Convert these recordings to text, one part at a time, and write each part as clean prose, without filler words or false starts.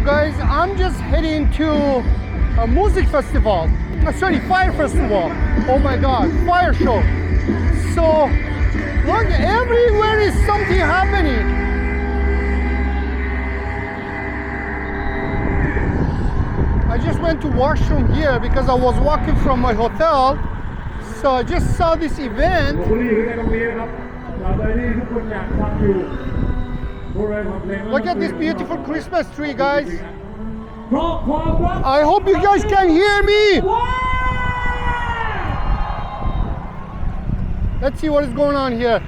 guys, I'm just heading to a music festival. Fire festival. Oh my god, fire show. So, look, everywhere is something happening. I just went to washroom here because I was walking from my hotel. So I just saw this event. Look at this beautiful Christmas tree, guys. I hope you guys can hear me. Let's see what is going on here.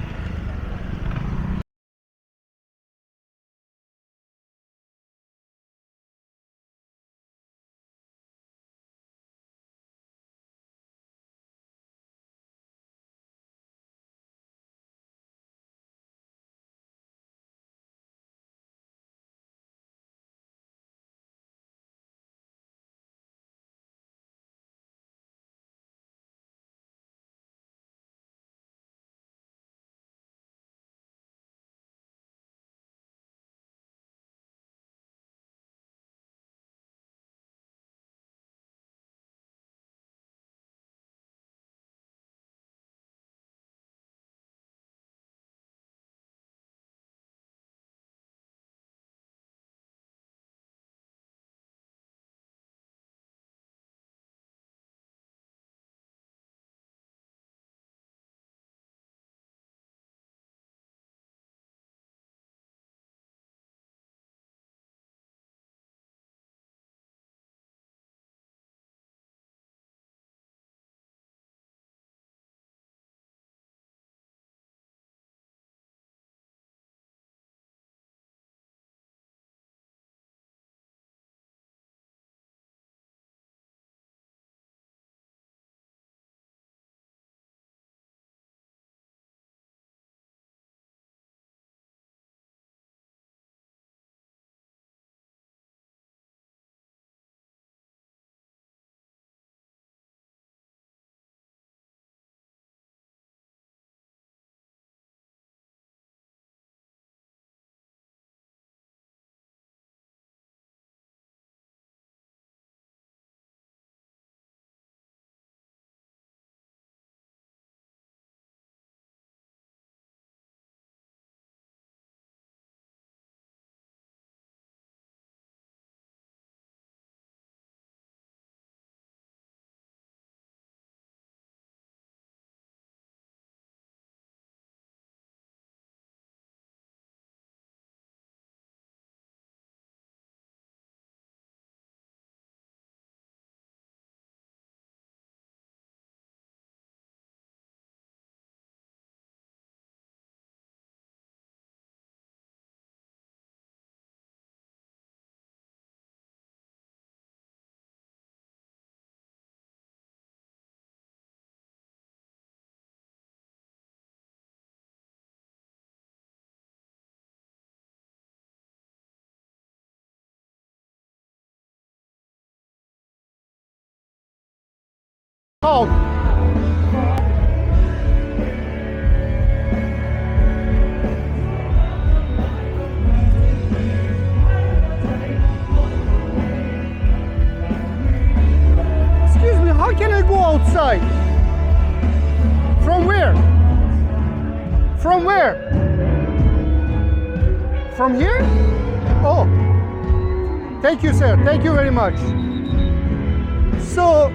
Oh. Excuse me, how can I go outside? From where? From where? From here? Oh. Thank you, sir. Thank you very much. So,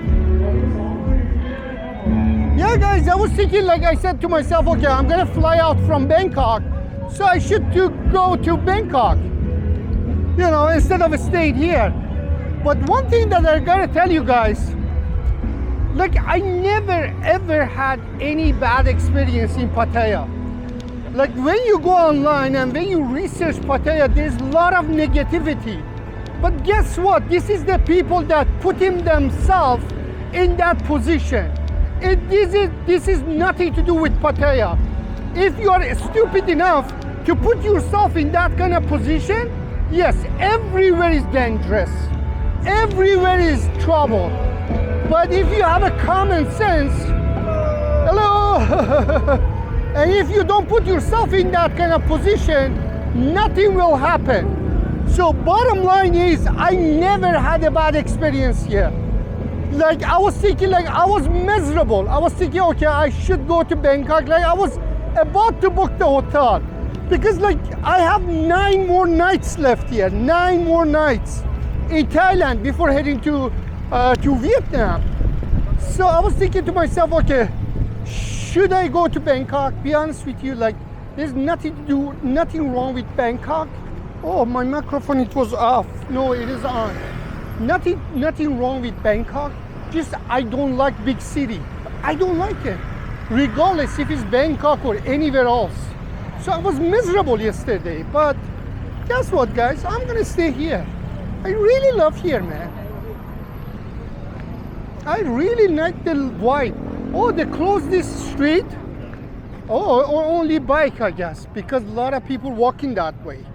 yeah, guys, I was thinking, like I said to myself, okay, I'm gonna fly out from Bangkok, so I should go to Bangkok, you know, instead of staying here. But one thing that I gotta tell you guys, like, I never ever had any bad experience in Pattaya. Like, when you go online and when you research Pattaya, there's a lot of negativity. But guess what? This is the people that put themselves in that position. This is nothing to do with Pattaya. If you are stupid enough to put yourself in that kind of position, yes, everywhere is dangerous. Everywhere is trouble. But if you have a common sense, hello, and if you don't put yourself in that kind of position, nothing will happen. So bottom line is, I never had a bad experience here. Like I was thinking, like I was miserable. I was thinking, okay, I should go to Bangkok. Like I was about to book the hotel because like I have 9 more nights left here. 9 more nights in Thailand before heading to Vietnam. So I was thinking to myself, okay, should I go to Bangkok? Be honest with you, like there's nothing wrong with Bangkok. Oh, my microphone, it was off. No, it is on. Nothing wrong with Bangkok. Just I don't like big city. I don't like it, regardless if it's Bangkok or anywhere else. So I was miserable yesterday, but guess what, guys? I'm gonna stay here. I really love here, man. I really like the vibe. Oh, they closed this street. Oh, or only bike, I guess, because a lot of people walking that way.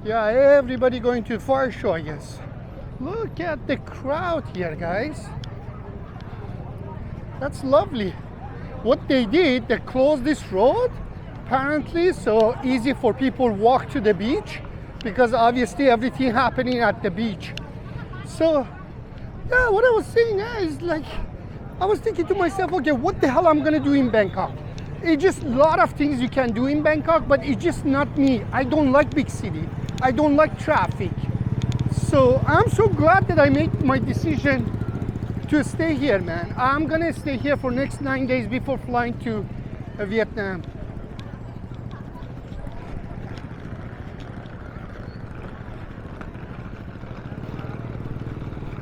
Yeah, everybody going to the fire show, I guess. Look at the crowd here, guys. That's lovely. What they did, they closed this road, apparently, so easy for people walk to the beach, because obviously everything happening at the beach. So, yeah, what I was saying is like, I was thinking to myself, okay, what the hell I'm gonna do in Bangkok? It's just a lot of things you can do in Bangkok, but it's just not me. I don't like big city. I don't like traffic. So I'm so glad that I made my decision to stay here, man. I'm gonna stay here for next 9 days before flying to Vietnam.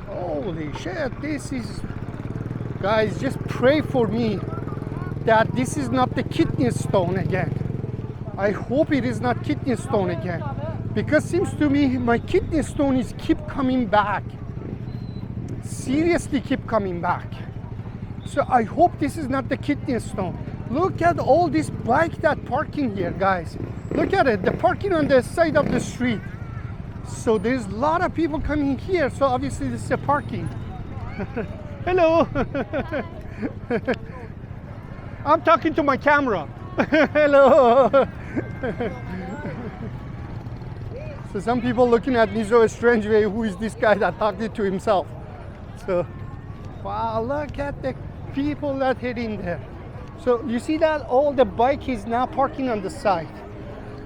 Holy shit, this is, guys, just pray for me that this is not the kidney stone again. I hope it is not kidney stone again, because seems to me my kidney stone is keep coming back. Seriously keep coming back. So I hope this is not the kidney stone. Look at all this bike that parking here, guys. Look at it, the parking on the side of the street. So there's a lot of people coming here, so obviously this is a parking. Hello. I'm talking to my camera. Hello. So some people looking at me so a strange way, who is this guy that talking to himself? So, wow, look at the people that heading there. So you see that all the bike is now parking on the side.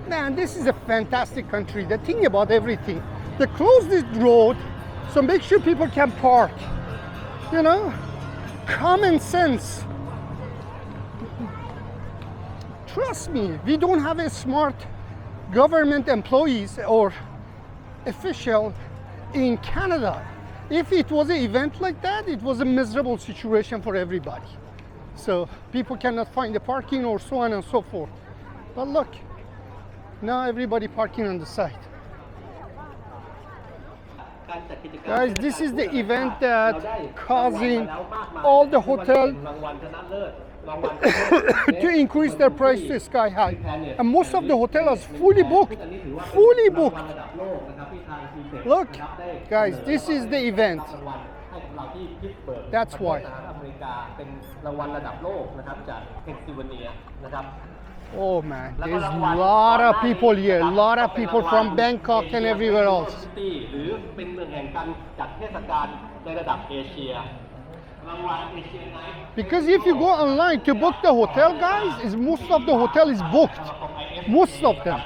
Man, this is a fantastic country. The thing about everything, they close this road, so make sure people can park. You know, common sense. Trust me, we don't have a smart government employees or official in Canada. If it was an event like that, it was a miserable situation for everybody. So people cannot find the parking or so on and so forth. But look, now everybody parking on the side. Guys, this is the event that causing all the hotel to increase their price to sky high. And most of the hotels are fully booked. Fully booked. Look, guys, this is the event. That's why. Oh man, there's a lot of people here, a lot of people from Bangkok and everywhere else. Because if you go online to book the hotel, guys, is most of the hotel is booked. Most of them.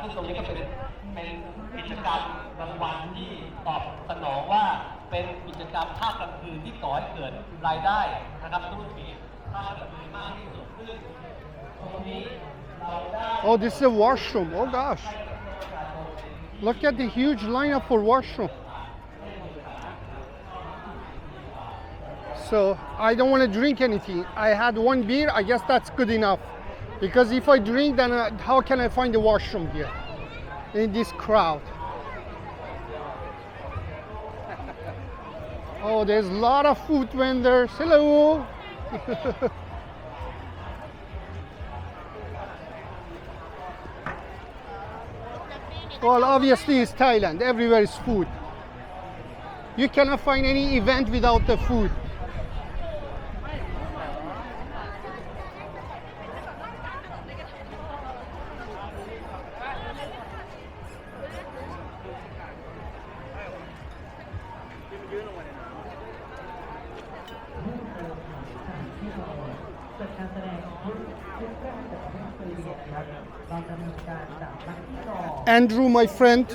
Oh, this is a washroom. Oh gosh. Look at the huge lineup for washroom. So I don't want to drink anything. I had one beer. I guess that's good enough. Because if I drink, then how can I find the washroom here in this crowd? Oh, there's a lot of food vendors. Hello. Well, obviously it's Thailand. Everywhere is food. You cannot find any event without the food. Andrew, my friend,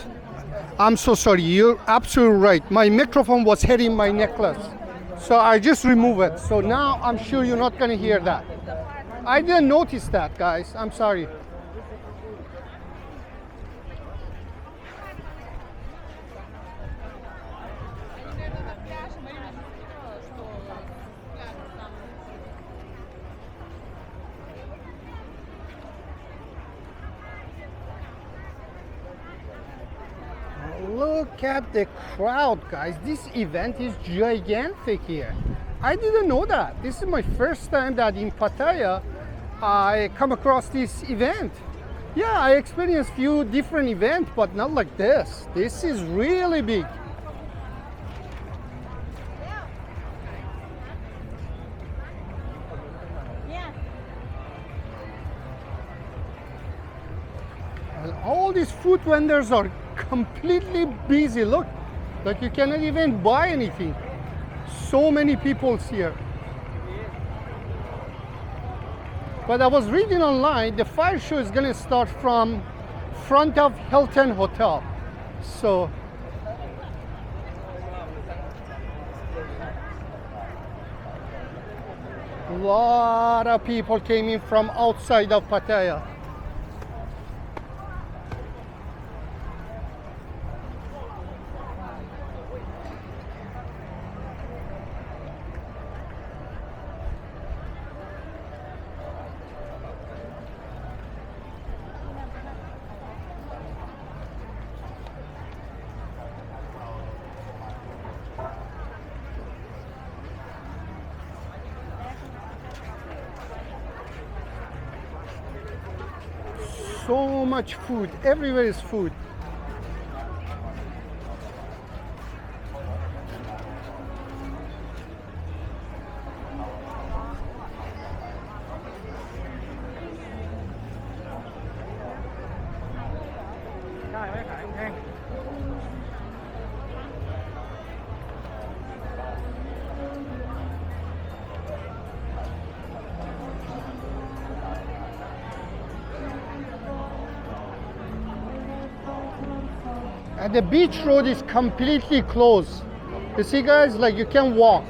I'm so sorry. You're absolutely right. My microphone was hitting my necklace. So I just remove it. So now I'm sure you're not going to hear that. I didn't notice that, guys. I'm sorry. Look at the crowd, guys. This event is gigantic here. I didn't know that. This is my first time that in Pattaya I come across this event. Yeah, I experienced few different events, but not like this. This is really big. And all these food vendors are completely busy. Look, like you cannot even buy anything. So many people here. But I was reading online, the fire show is gonna start from front of Hilton Hotel. So a lot of people came in from outside of Pattaya. So much food, everywhere is food. And the beach road is completely closed. You see, guys, like you can walk.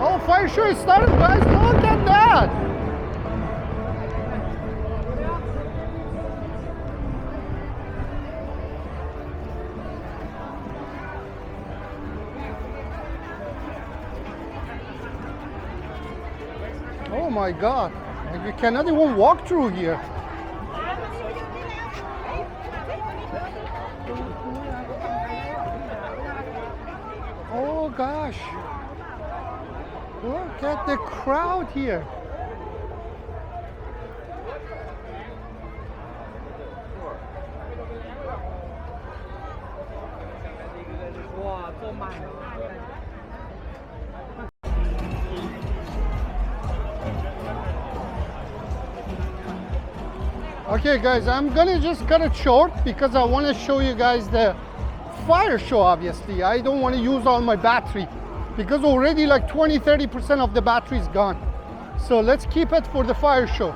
Oh, fire show is started, guys. Look at that. Oh my God. Like you cannot even walk through here. Oh gosh. Look at the crowd here. Wow. Okay guys, I'm gonna just cut it short because I want to show you guys the fire show. Obviously I don't want to use all my battery because already like 20-30% of the battery is gone. So let's keep it for the fire show.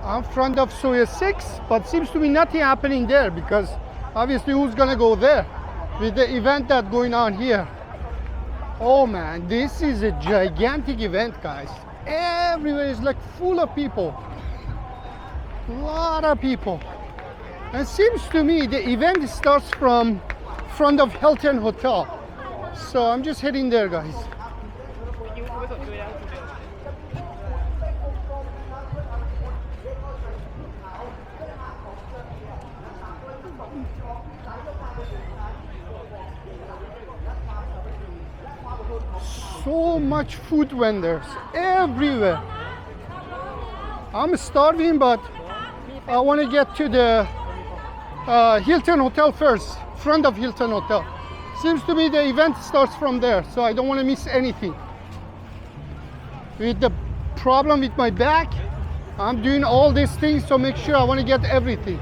I'm front of Soya 6, but seems to be nothing happening there because obviously who's gonna go there with the event that's going on here. Oh man, this is a gigantic event guys. Everywhere is like full of people. A lot of people. And seems to me the event starts from front of Hilton Hotel. So I'm just heading there guys. So much food vendors everywhere. I'm starving, but I want to get to the Hilton Hotel first, front of Hilton Hotel. Seems to me the event starts from there, so I don't want to miss anything. With the problem with my back, I'm doing all these things, so make sure I want to get everything.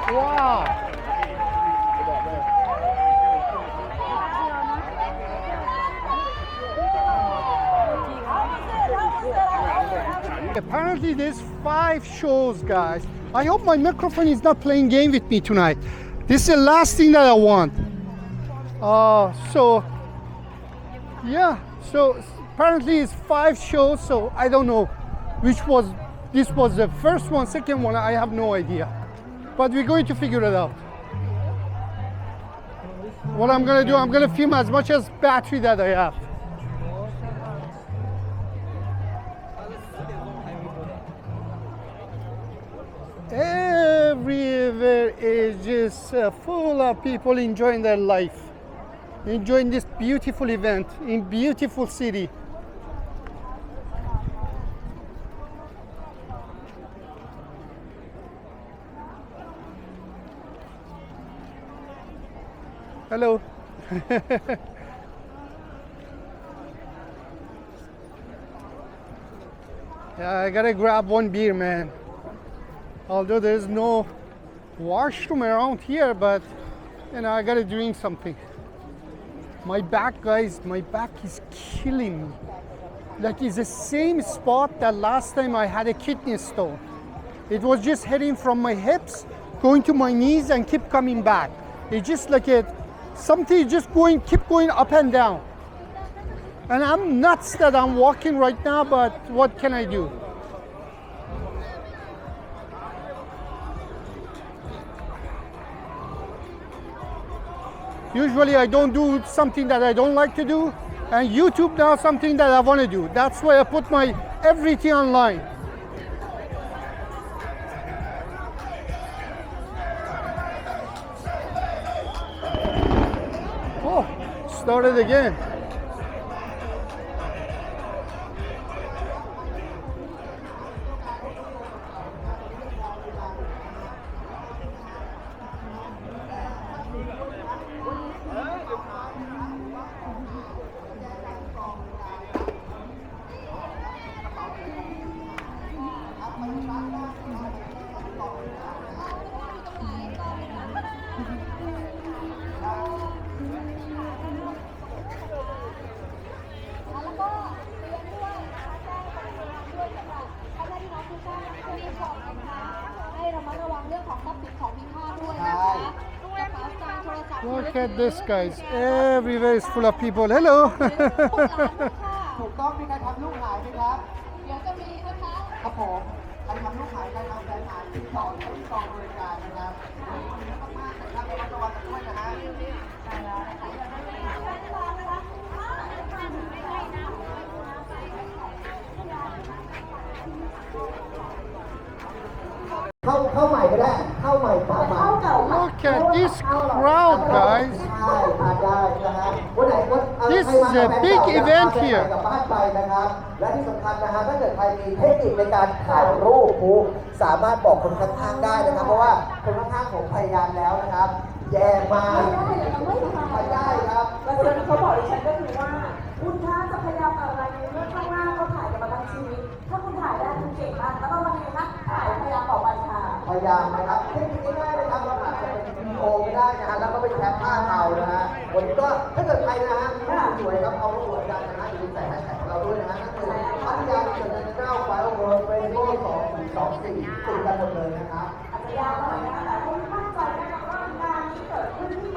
Wow. Apparently there's 5 shows, guys. I hope my microphone is not playing game with me tonight. This is the last thing that I want. So yeah, so apparently it's 5 shows, so I don't know this was the first one, second one, I have no idea. But we're going to figure it out. What I'm gonna do, I'm gonna film as much as battery that I have. Everywhere is just full of people enjoying their life, enjoying this beautiful event in beautiful city. Hello. Yeah, I gotta grab one beer, man. Although there's no washroom around here, but you know, I gotta drink something. My back, guys, my back is killing me. Like it's the same spot that last time I had a kidney stone. It was just heading from my hips, going to my knees and keep coming back. It's just like something just keep going up and down. And I'm nuts that I'm walking right now, but what can I do? Usually I don't do something that I don't like to do, and YouTube now something that I want to do. That's why I put my everything online. Oh, started again. Look at this, guys. Everywhere is full of people. Hello. ถูกต้องมีใครทำลูกหายไหมครับเดี๋ยวจะมีนะคะครับผมใครทำลูกหายใครทำแฟนหายติดต่อที่กองบริการนะครับขอบคุณมากๆนะครับระมัดระวังกันด้วยนะฮะเข้าใหม่ก็ได้เข้าใหม่ตามใหม่ Look at this crowd, guys. ใช่ทานได้นะฮะวันไหน This is a big event here. กลับบ้านไปนะครับและที่สำคัญนะฮะถ้าเกิดใครมีเทคนิคในการถ่ายรูปผู้สามารถบอกคนข้างๆได้นะครับเพราะว่าคนข้างๆผมพยายามแล้วนะครับแย่มากไม่ได้ครับแล้วสิ่งที่เขาบอกดิฉันก็คือว่าคุณถ้าจะพยายามอะไรในเมื่อข้างล่างเขาถ่ายกันมาทั้งชีวิตถ้าคุณถ่ายได้คุณเก่งมากแล้วก็วันนี้นะถ่ายพยายามต่อไปค่ะพยายามนะครับเทคนิคง่ายๆนะครับเราอาจจะเป็นวิดีโอไม่ได้นะฮะแล้วก็ไปแคปภาพเอานะฮะวันนี้ก็ถ้าเกิดใครนะฮะสวยครับเอาสวยกันนะฮะอย่าลืมใส่แฮชแท็กของเราด้วยนะฮะนั่นคือพัทยาอินเตอร์เนชั่นแนลไฟร์เวิร์คเฟสติวัล2024ติดกันหมดเลยนะครับอาจจะยาวหน่อยนะคะแต่คุณมั่นใจนะคะว่างานนี้เกิดขึ้นที่